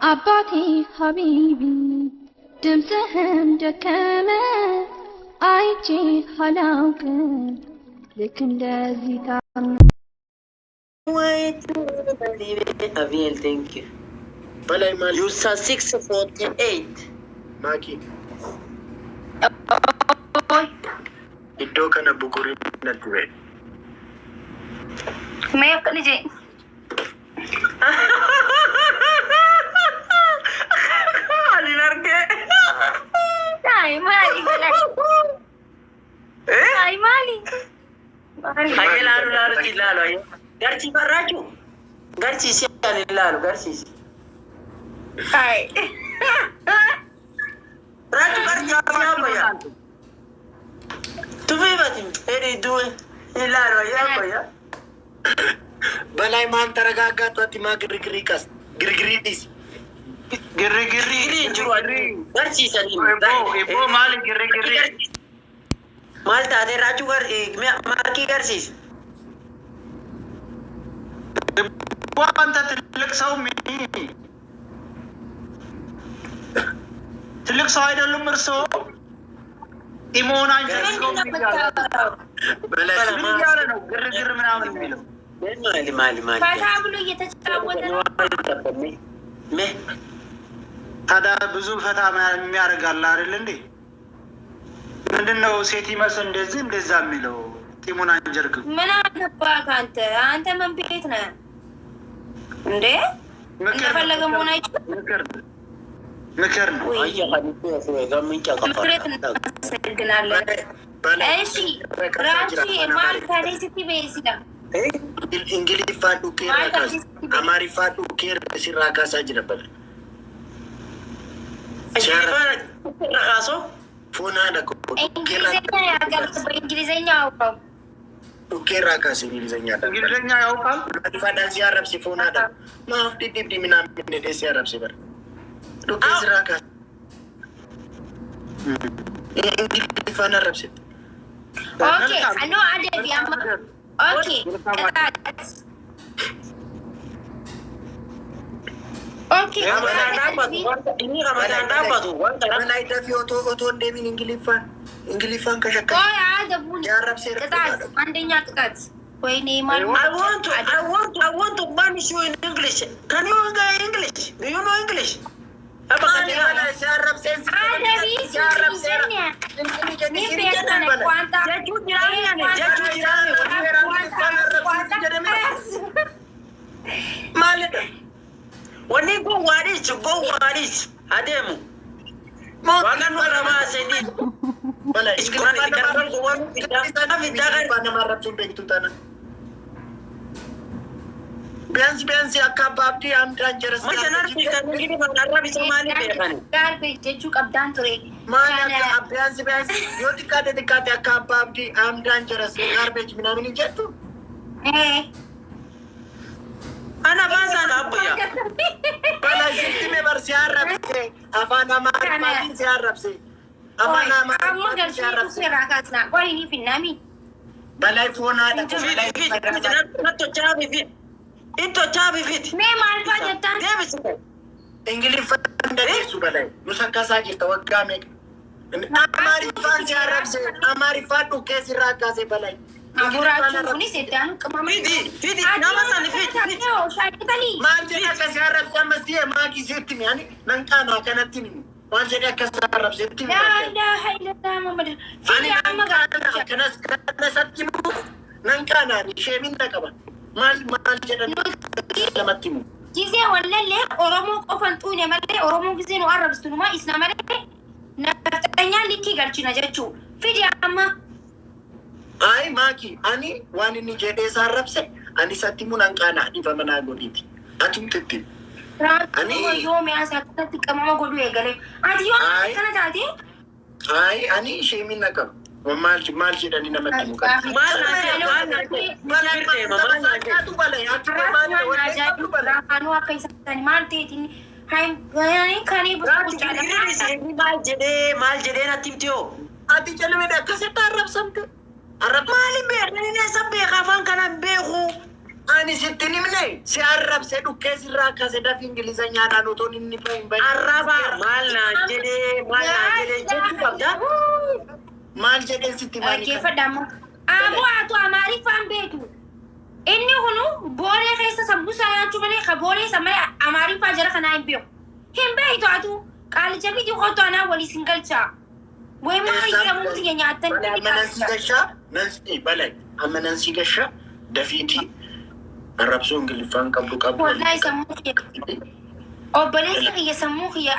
عباتي حبيبي دمتهم دكامة عايتي حلاوك لكن لازم تعمل Wait, Aviel, thank you. Balay mal. You saw 648. Maki. Iddoo kana bukurii natti ba'e. May akka ni jee. Alin arge. Ay, mali. Ay, mali. Ay, lalu cilalo ayo. Garci baraju. Garci siapa lalu garci. Ay. Raju garci apa ya? Tu bebatin. Eri dua. Lalu ayo apa ya? Balay man taragagat ati mga giri-girikas. Giri-giris. Giri juru adu. Garci sani. Ibu mal giri-giri. Mal tadi raju maki garci. وانت تلك سومي تلك سايد المرسو إيمون عنجل سومي Balay من يالنا غير من عامل ميلو مالي فتابلو يتشاوتنا مه هذا بزول فتا የሚያረግ አለ አይደል እንዴ ምንድነው ሴት ይመስል እንደዛ የሚለው ጢሙን አንጀርግ ምን አገባህ አንተ ምን ቤት ነህ እንዴ እንደፈለገ መሆን አይችልም ምክር ነው እሺ ራሺ ማልታኔ ስትቤስላ ingiliffaan dhukkee raakaas amaariffaan dhukkee sirraakaasaa jira bala. Rakaso? Fonaadha Ingilizenya አውቀው dhukkee raakaas ingilizeenyaadha. እንግሊዘኛ ያውቃል amaariffaan si arrabsi fonaadha. maaf diddiibdi minaan midhee si arrabsi bara. dhukkee sirraakaas. ingiliffaan arrabsi. ኦኬ አኖ አደብ ያማ ኦኬ ኦኬ ini Ramadan apa tuh? Balay dafi otoo deemin ingiliffaan kashakka. ቆይ አደቡን ቅጣት አንደኛ ቅጣት ወይኔ ማርማ I want to punish you in English. Can you English? Do you know English? Wani go wadis ademu wagan rama sedi Balay biansi akka abbaabdii amdaan jaras ጋርቤጅ ጀቹ ቀብዳን ቱሬ maal biansi yoo xiqqaate akka abbaabdii amdaan jaras gaarbeej minaamin hin jettu. ana basan abbuya Balay sittime barsi arrabse afaan amaariffaatiin si arrabse afaan amaariffaatiin si arrabse. ቆይኒ ፊናሚ Balay foonaadha. Into chabi fit. ሜ ማልፋ ጀታ ingiliffaan dandeessu balay nusa akkasaa jirta waggaa meeqa. amaariffaan si arrabse amaariffaan dhukkee sirraa kaase balay. አቡራችሁ ኩኒስ ዳኑ ቅማም Fiti nama sani fit. ሻይተሊ maal jedhe akka si arrabse ammas ta'e maakii sitti mi ani nan qaanaa kanatti ni waan jedhe akka si arrabsetti mi. لا إله محمد ani kanasatti mu nan qaanaa ishee minna qaba maal jedhan lamatti mu. ጊዜ ወለለ ኦሮሞ ቆፈንጡን የመለ ኦሮሞ ጊዜ ነው አረብስቱማ ኢስላማለ ነፍጠኛ ሊኪ ገልቺና ጀቹ ፊዲያማ ay maaki ani waan inni jedhee isaa arrabse ani isatti mu nan qaanaa dhiifa manaa godhiiti atumtitti. Ani yoo mi'aasatti qamama godhu eegale ati yoo kana taate ay ani ishee minna qaba maal jedhanii namatti mu qaba. Rafaanu akka isaan maal ta'eetiin kanii Maal jedhee natti himti yoo? ati jalmee akkasitti arrabsamte. Maali beekni isa beeka afaan kana beeku. Ani sittini mne si arrab se dukke sirra kase daf ingilizanya na noton inni bayin arraba malna jede jettu qabda mal jede sitti mani Dhaggeeffadhamu. Aboo atu Amaariffaan beeku. Inni kunu boolee keessa sambusaa nyaachuu malee ka boolee isa malee Amaariffaa jara kanaa hin beeku. Hin beektu atu qaalicha biti qottu anaa waliis hin galchaa. Wayima hayyamuuti keenya attan. amanansi gasha nansi balai amanansi gasha dafiti arrabso ingilifaan qabdu qabdu Wallahi sammuu kiyya. Obboleessi kiyya sammuu kiyya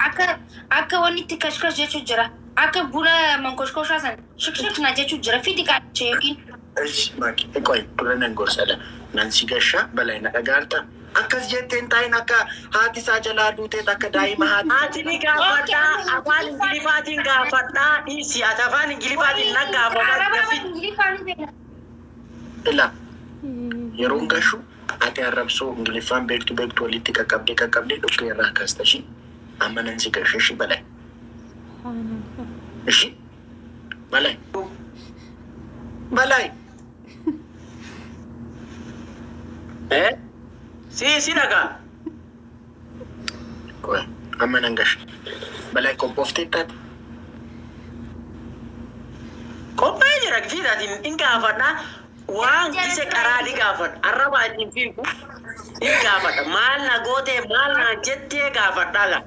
akka wanni itti kashkash jechuu jira. Akka buna mankoshkoshaa san shikshik na jechuu jira. Fidi qaalicha yookiin. እሺ ማኪ ቆይ ብለነን ጎርሰለ ናንሲ ገሻ በላይ ነጋርታ አከስ ጀቴን ታይን አካ ሀዲስ አጀላ ዱቴ ታከ ዳይ ማሃት አቲኒ ጋፋዳ አፋን እንግሊፋቲን ጋፋዳ ዲሲ አታፋን እንግሊፋቲን ነጋፋ ላ የሮን ገሹ አቴ አረብሶ እንግሊፋን ቤክቱ ወሊቲ ከቀብዴ ዱክ የራ ከስተሺ አመነን ሲገሽሽ በላይ እሺ በላይ si daga ቆይ አመነንገሽ በላይ ኮምፖፍቴታት kophee jira fiidaatiin in gaafadha waan gise qaraadhi gaafadha arraba ajiin fiigu in gaafadha maal na gootee maal na jettee gaafadhaga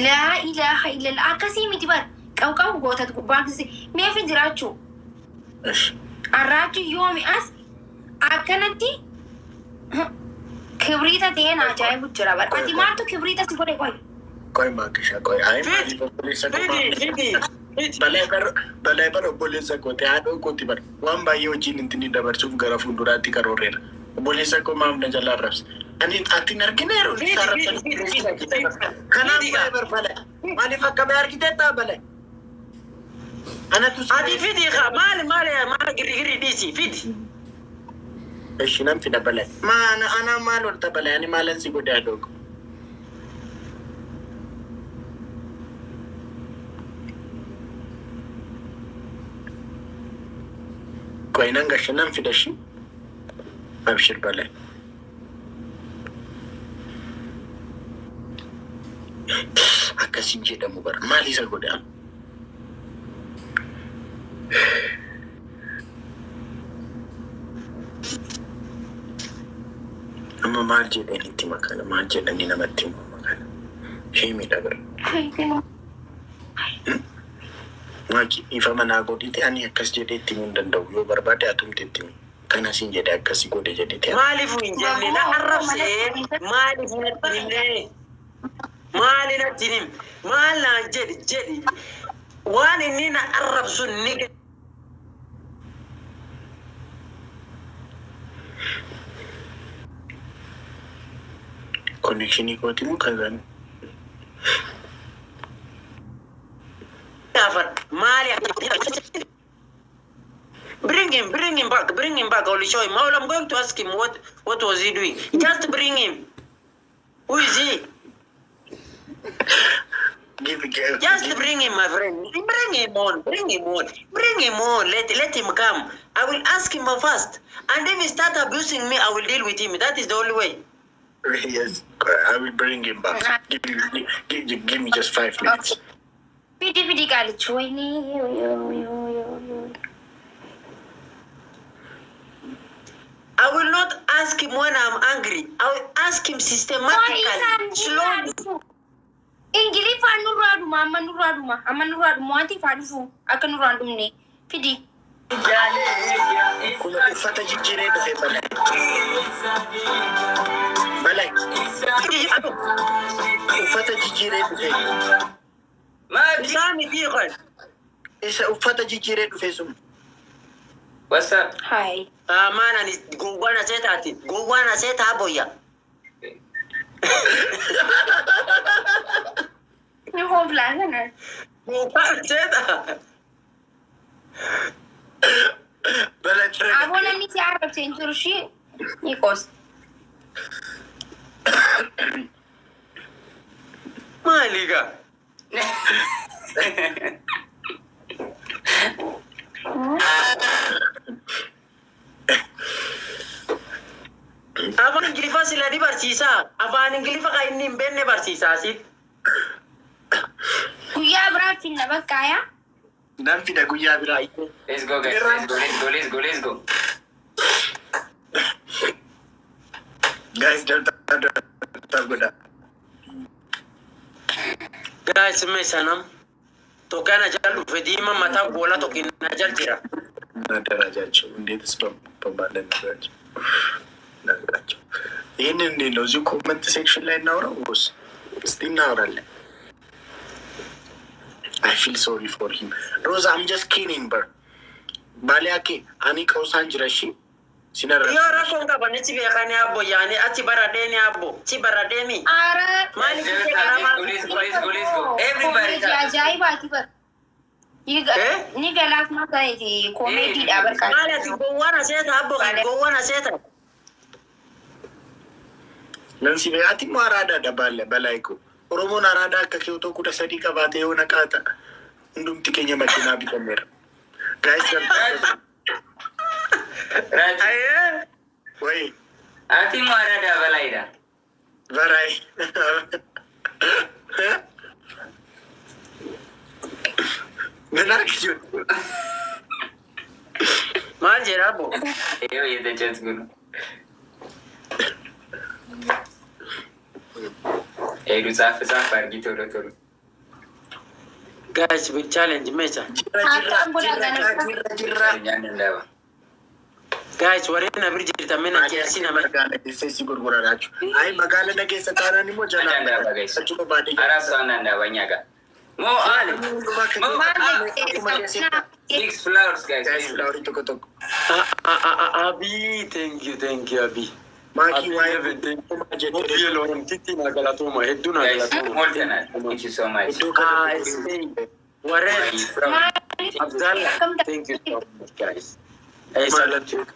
laa ilaaha illallah akkasii miti bar qawqaw gootat gubbaa gise meefi jiraachuu arraachuu yoomi as akkanatti kibriita ta'een ajaa'ibu jira bar ati maaltu kibriita si godhe ቆይ ማክሻ ቆይ አይ በላይ በር ኦቦሌሰ ኮቴ አዶ ኮቲ በር ዋን ባየ ወጂን እንትን ደበርሱፍ ገረ ፉንዱራቲ ከሮሬር ኦቦሌሰ ኮ ማምነ ጀላረብስ አኒ አቲን አርጊነሩ ሊሳረፈ ከናም በር በላይ ማሊ ፈከበ አርጊቴታ በላይ አነቱ አዲ ፊዲ ማል ግሪግሪ ዲሲ ፊዲ እሺ ነም ፊደ በላይ ማና አና ማል ወርተ በላይ አኒ ማለን ሲጎዳ ያዶግ ቆይነን ገሽነን ፊደሽ አብሽር በላይ አከሲንጂ ደሙ በር ማሊሰ ጎዳ እማ ማልጄ ደንቲ ማካለ ማልጄ ደኒ ነመቲ ማካለ ሼሚ ደብር ማኪ ኢፈመና ጎዲቲ አኒ አከስ ጀዴቲ እንደንደው ዮ በርባዴ አቱምቴቲ ከናሲን ጀዴ አከሲ ጎዴ ጀዴቲ ማሊፉ እንጀኔ ለአረብሴ ማሊፉ ነጥኔ ማሊ ነጥኒም ማልና ጀዲ ዋን እኒና አረብሱ ንግ ኮኔክሽን ይቆቲሙ ከዛን Bring him back. I'll show him. I'm going to ask him what was he doing. Just bring him. Who is he? Just bring him, my friend. Bring him on. Let him come. I will ask him first. And if he start abusing me, I will deal with him. That is the only way. Yes, I will bring him back. Give me just 5 minutes. Pidi kalichu wayni I will not ask him when I'm angry. I will ask him systematically, slowly. Ingili fa nurraduma amma nurraduma wanti fa dufu akka nurradumne fidi Kuna ufata jijjire dhufe balai ufata jijjire dhufe Sami Dion. isa ufata jijjire dhufe sun What's up? hi Man, and go one set boya. you hold langer Go one set. balai tre abona ni si arab senturushi nikos Maliga. Afaan Ingiliffaa sila ni barsiisaa. Afaan Ingiliffaa kan inni hin beekne barsiisaa si. Guyyaa biraa finna bakka yaa. Nan fida guyyaa biraa. Let's go guys. Let's go. Guys, don't go. Guys, me sanam. Tokana jalu fedima mata bola tokina jal tira. Nadara jacho. Indeed, it's pambalan jacho. Nagacho. In the lozu comment section line now, was still now. I feel sorry for him. Rose, I'm just kidding, bro. Baleaki, Ani Kosanjrashi. Yora konga baneti be kani abo yani ati baradeni abo. Ti baradeni. Ara. Mali Let's go. Everybody. Ajaiba tiba. Ni galak ma kai di comedy da barka. Mali ati go wana seta abo go wana seta. Nansi be ati marada da balaiko. Oromon arada akka kyoto kuda sadi qabate yona qata. Ndumti Kenya makina bitamer. Guys, Raju. wait. Ati marada balaida. Varai. Menak ju. Mal jerabo. Yo ye the chance guru. Eru safa argi toro. Guys, big challenge mecha. Jangan dawa. Guys, warena birjir tamena kiasi na Magala sesi gurgura rachu. Ai magala na kesa tara ni mo Jangan jana. dawa guys. Sachu badi. Arab sana dawa nyaga. Mo ale. 6 flowers guys. Guys, flower to ko to. Abi, thank you Abi. Maki Abi, wai Evan, thank you. budget. Opielo titi na galatoma, heduna Guys, galatoma. more than that. Thank you so much. Waret, Abdallah, thank you so much, guys. Hey, salute you.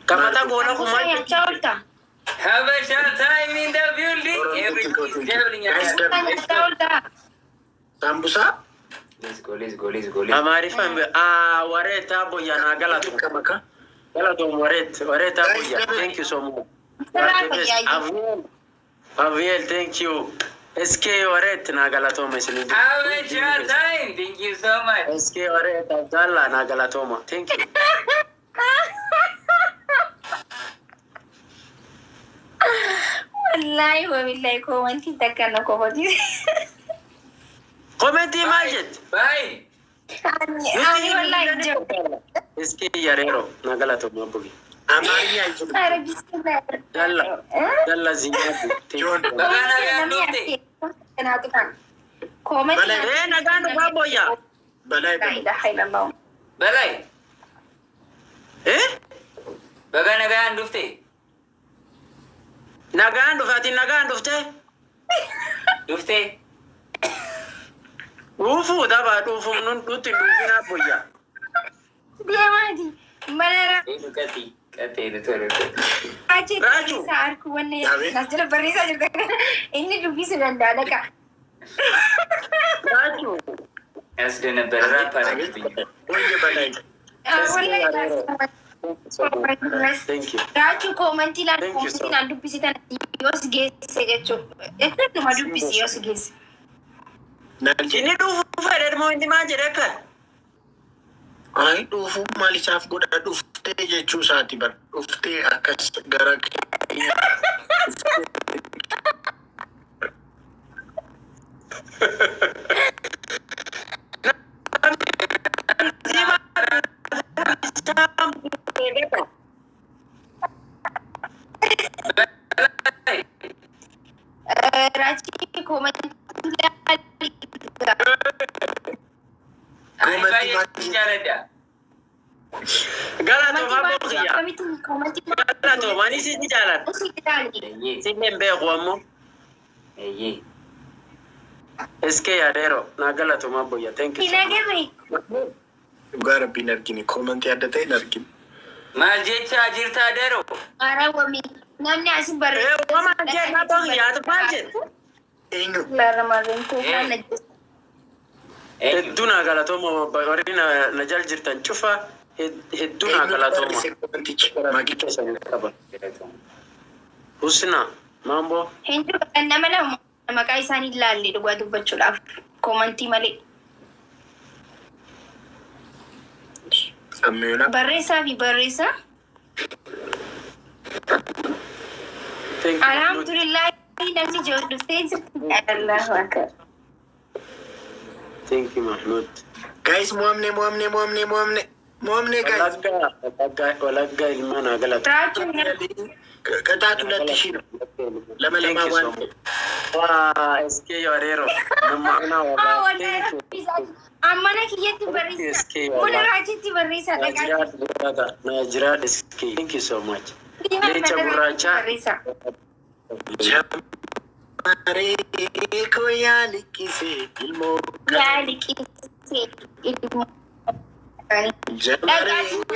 Kamata gona kuma Ya chaulta. Habasha time in the building. Everything is traveling. Chaulta. Sambusa? Let's go. Amari fambe waret abo yana galatoma. Galatoma waret abo ya. Thank you so much. Aviel, thank you. SK waret na galatoma silindi. Habasha time. Thank you so much. SK waret Abdallah na galatoma. Thank you. Wallahi commenti takana ko bodi. Commenti majet. Bye. Ani wallahi jo. SK yarero na galatoma bugi. Amari ay jud. Ara bismillah. Dalla zinyabu. John. Bagana ga nufte. Kenatu kan. Comment Na gano baboya. Balay. la ilaha illallah. Balai. Bagana ga nufte. Nagandu fati nagandu fte. Nufte. Ufu daba ufu nun tuti na boya. Dia madi. Manara. Itu kate itu toro. Aje Raju. sar ku wanne. Yabe. Nasjala barisa jirta. Inni dubi se danda daka. Raju. As de neber rapa lagi. Onde balay. Wallahi. Thank you. Raju commenti la Thank you, sir. commenti la dubi se tan yos gese gecho. Ekna ma dubi se yos gese. Nanti Ini du fere mo indi majereka. ay dhufu mali saaf godha dhufte jechuu saati bar dhufte akkas gara Raji commenti Galato maboya. commenti Galato mani si jalan. Singen be gomo. SK yarero na galato maboya. Thank you. Ilagame. dhugaa rabbiin argini koomantii adda ta'e hin argine. Maal jecha jirta dero. Ara wami. Namni asin bare. Wama je na boya to majet. Eenyu La Ramadan ko kana Duna galato mo barina na jal jirtan chufa. hedduu galatoomaa. Husna mambo. Hindu nama lama maqaa isaanii ilaalle dhugaa dubbachuudhaaf komantii malee. Barreessaa fi barreessaa. Alhamdulillah namni jiru dhuftee jirti. Allahu akbar. Thank you Mahmud. Guys, muamne guys. Walagga ilmana galata. Kataatu latti shino. Lama waan. SK Yarero. Nama ana wala. Ammana kiyyatti barreessa. Mula raajitti barreessa dhagaa. Najira SK. Thank you so much. Lecha buracha. Jamare ko yalikise ilmo. Yalikise ilmo. Jamare ko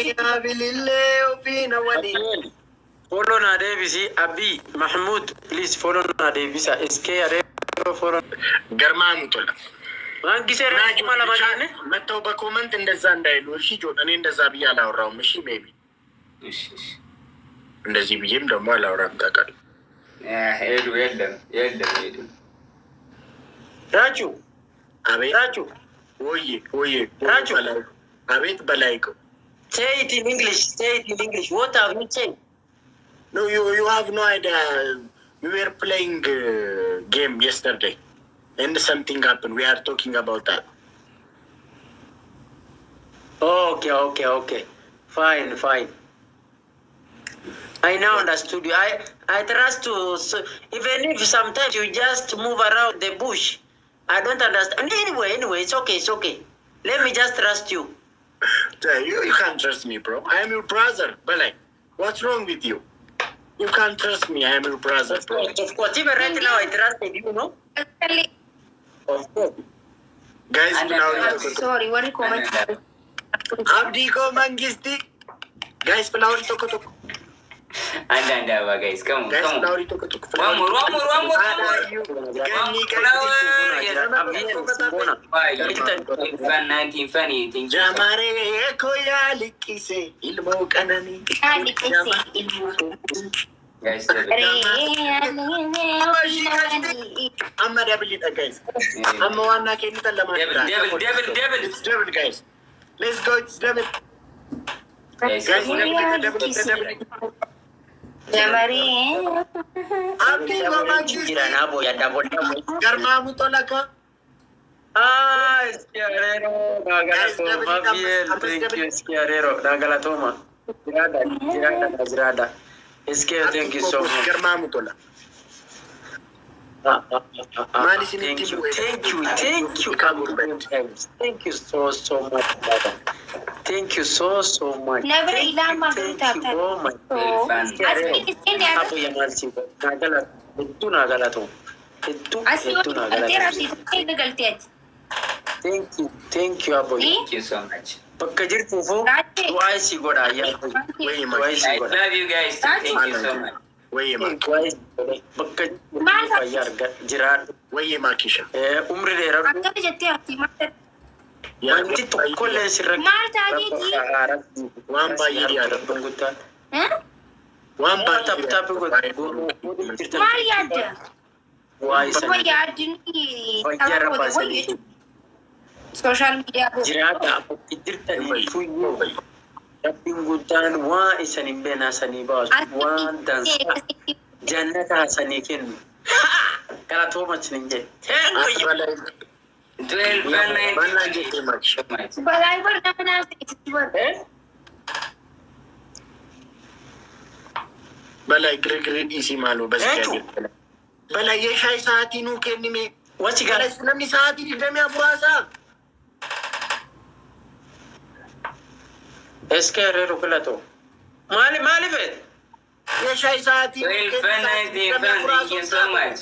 yabilille opina wali. Follow na Davisi Abi Mahmud, please follow na Davisa SK Yarero follow. Garmamu tola. Mangisera mala magane. መተው በኮመንት እንደዛ እንዳይሉ እሺ። ጆን እኔ እንደዛ ብዬ አላወራውም። እሺ ሜቢ እንደዚህ ብዬም ደግሞ አላወራም። ታውቃለህ። ሄዱ የለም ራቹ አቤት ራቹ ወይ ራቹ አቤት በላይኮ say it in English what have you said? No, you have no idea. We were playing game yesterday and something happened. We are talking about that. Okay. Fine. I now understood you. I trust you. So even if sometimes you just move around the bush, I don't understand. Anyway, it's okay. Let me just trust you. You can't trust me, bro. I am your brother. But like, what's wrong with you? You can't trust me. I am your brother, bro. Of course, even right now, I trusted you, no? Of course. Guys, Sorry, what do you comment? Abdi ko mangisti. Guys, flower toko. Anda guys, come on. Flower toko. One more. Funny. Jamare ko yalikise ilmo kanani. Guys, amma double guys. Amma wanna kenita lama. Devil guys. Let's go. It's double. Guys, double. Jamari. Abdi ko mangisti. Garmamu tolaka. Schiarero, thank you, Schiarero, Nagalatoma. Girada. Thank you so much. Thank you so much, brother. Thank you so much. Never ilan Thank you, Abu. Thank you so much. Pakajir Fufu, twice you got I love you guys. Thank you so much. twice. Jirat. Makisha. Umri dera. Wanti tokkolle sirra. Wamba yiri ada. Tap go. Mariada. Why social media. Jirata idirta fuyu. Rapping gudan wa isani bena sani bas. One dance. Jannata sanikin. Kala too much ninja. 12 much. But I will never know it's worth it. Balai great easy malu bas kaya. Balai ye shay saati nu kenni me. What you got? Namni saati di demi afurasa. Eskere rukulato. Mali be. Ye shay saati. 12 thank you so much.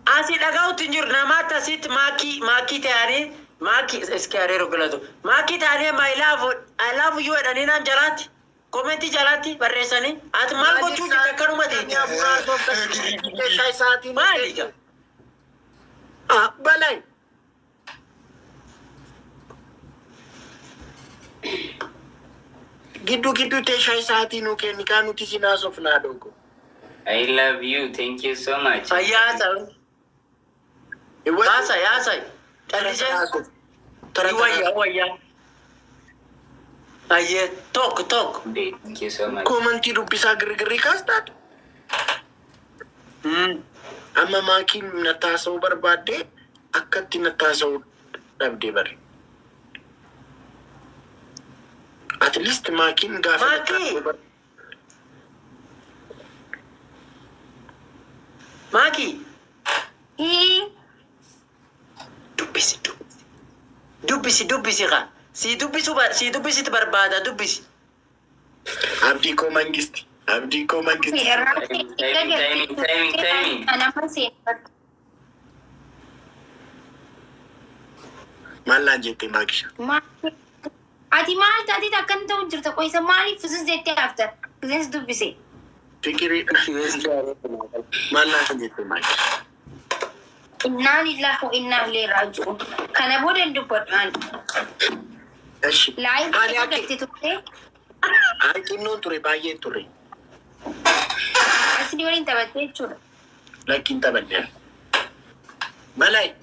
Asi dagau tinjur namata sit maki tare maki eskere rukulato. Maki tare I love you adani nam jalati. Komenti jalati barresani. At mal ko chuji takarumati. Ye shay saati. Mali. Balai. Giddu teeshaa isaatii nu kenni kaan nuti sinaasoof naa dhoogo. I love you. Thank you so much. Ayyaasa. Yaasa. Callisee. Wayyaa. Ayyee tokko. Thank you so much. Komantii dubbisaa girgirrii kaastaatu. Amma maakiin nattaasa'uu barbaaddee akkatti nattaasa'uu dhabdee bare. At least maakiin gaafa Maki. Dubbisi ka. Si dubbisitti barbaada dubbisi. Abdii koo mangisti. Timing. Maallaan jettee maakisha? Ati maal taatee akkan ta'u jirta qoysa maaliif fusus jettee hafta? Kunis dubbise. Fikirii maallaan jettee maakisha? Innaa lillahi wa innaa ilaihi raaji'uun. Kana booda dubbadhaan. Laayif gatti turte. Xinnoon ture baay'een ture. Asii waliin taphattee jechuudha. Lakkiin taphadde. Malay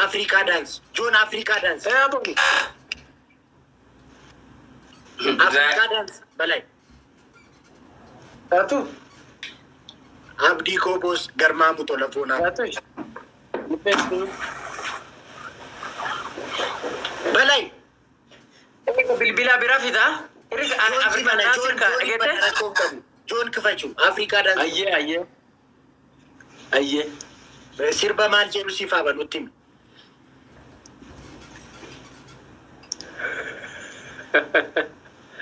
Afrikaa dance. Joon Afrikaa dance. Afrikaa dance. Malay. Taatu. Abdii koo boos garmaa mutola foonaa. Malay. Bilbila bira fidaa. Joon kifachu Afrikaa dance. Ayyee. Sirba maal jedhu siif haa nutti himi.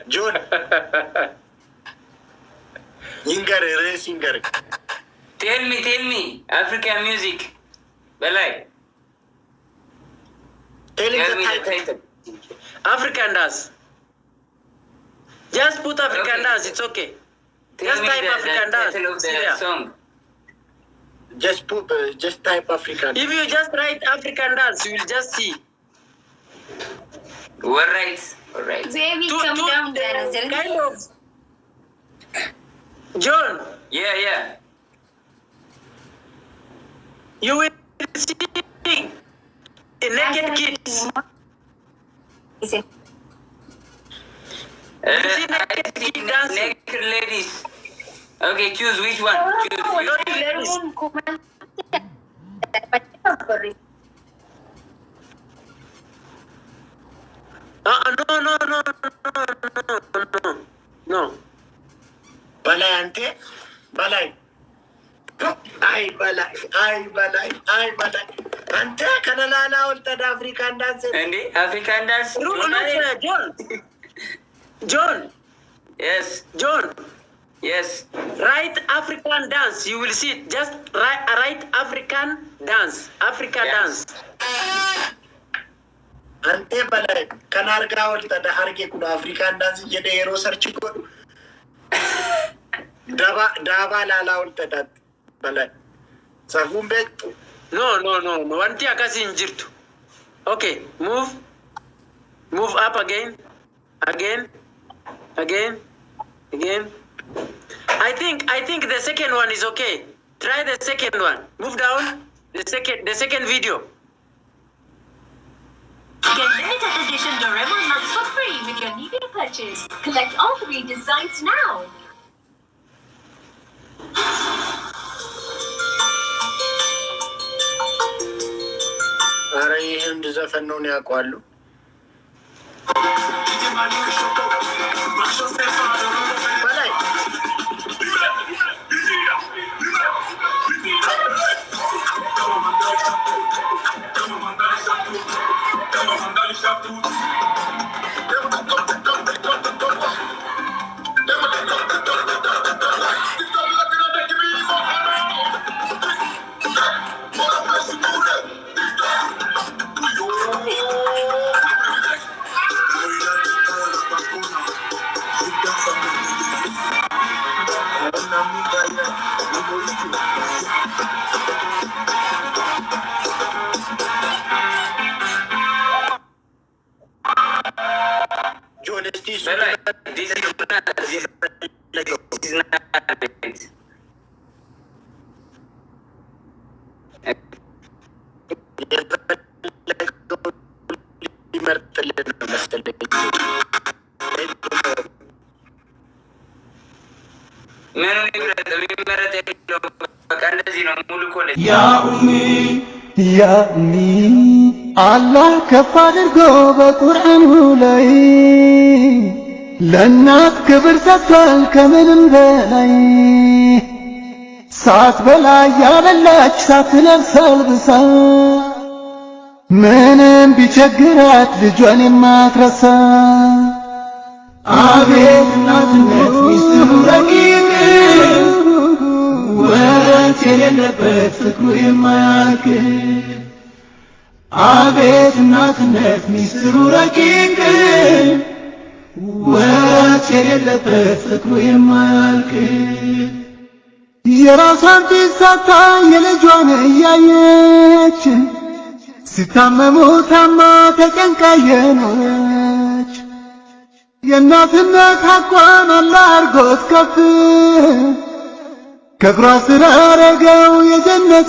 Joon. Singare. Tell me. African music. Belai. Tell Tell me me the title. African dance. Just put African dance. It's okay. Tell me type African the dance. title of the Syria. song. Just type African. If you just write African dance, you will just see. All right. Baby, come down there. Kind of. John, Yeah. you will see naked kids. I see naked ladies. Okay, choose which one. No. Balay. Ay, balay. Ante kana lala olta da African dance. And the African dance. John. Yes. John. Yes. Write African dance. You will see it. Just write African dance. African Yes. dance. Ante balay kana argaa olta da harge kun African dance jedhee yeroo search godhu. Daba lala olta da balay. Safuun beektu. No. Wanti akkasii hin jirtu. Okay, move up again. I think the second one is okay. Try the second one. Move down. The second video. Get limited edition Doraemon mugs for free with your new purchase. Collect all 3 designs now. Ara ይህን ዘፈን ነው ያውቃሉ። በላይ He's not it. Ya Ummi Allah kafadar go በቁርአኑ ላይ ለእናት ክብር ሰጥቷል ከምንም በላይ ሳትበላ ያበላች ሳትለብስ አልብሳ ምንም ቢቸግራት ልጇን የማትረሳ አቤት እናትነት ሚስጥሩ ረቂቅ ወረት የሌለበት ፍቅሩ የማያልቅ አቤት እናትነት ሚስጥሩ ረቂቅ ወረት የሌለበት ፍቅሩ የማያልቅ የራሷን ቢሳታ የልጇን እያየች ሲታመሙ ታማ ተጨንቃ የኖረች የእናትነት ሐቋን አላህ አርጎት ከፍ ከእግሯ ስር አረገው የጀነት